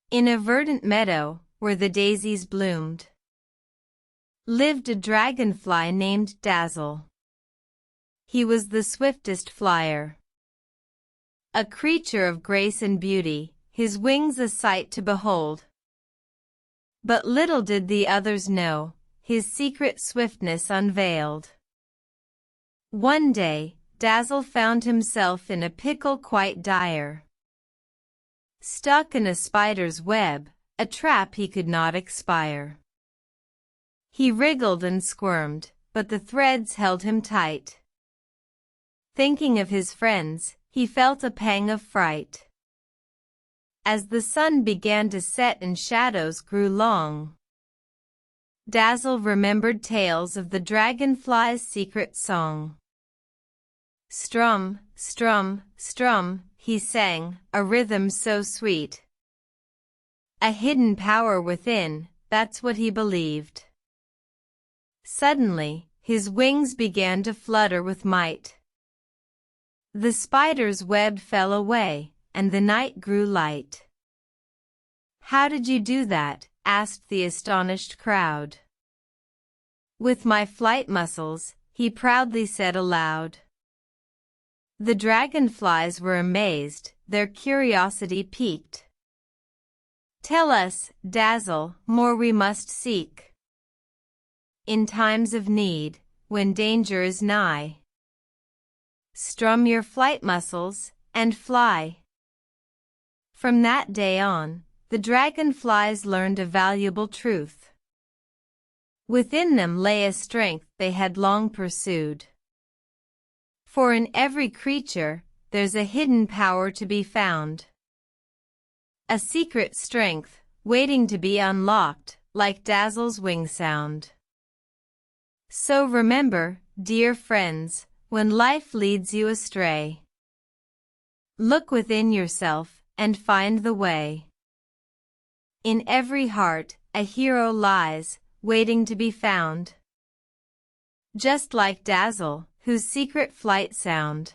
In a verdant meadow, where the daisies bloomed, lived a dragonfly named Dazzle. He was the swiftest flyer. A creature of grace and beauty, his wings a sight to behold. But little did the others know, his secret swiftness unveiled. One day, Dazzle found himself in a pickle quite dire. Stuck in a spider's web, a trap he could not expire. He wriggled and squirmed, but the threads held him tight. Thinking of his friends, he felt a pang of fright. As the sun began to set and shadows grew long, Dazzle remembered tales of the dragonfly's secret song. Strum, strum, strum, he sang, a rhythm so sweet. A hidden power within, that's what he believed. Suddenly, his wings began to flutter with might. The spider's web fell away, and the night grew light. "How did you do that?" asked the astonished crowd. "With my flight muscles," he proudly said aloud. The dragonflies were amazed, their curiosity piqued. "Tell us, Dazzle, more we must seek. In times of need, when danger is nigh, strum your flight muscles, and fly." From that day on, the dragonflies learned a valuable truth. Within them lay a strength they had long pursued. For in every creature, there's a hidden power to be found. A secret strength, waiting to be unlocked, like Dazzle's wing sound. So remember, dear friends, when life leads you astray, look within yourself and find the way. In every heart, a hero lies, waiting to be found. Just like Dazzle, whose secret flight sound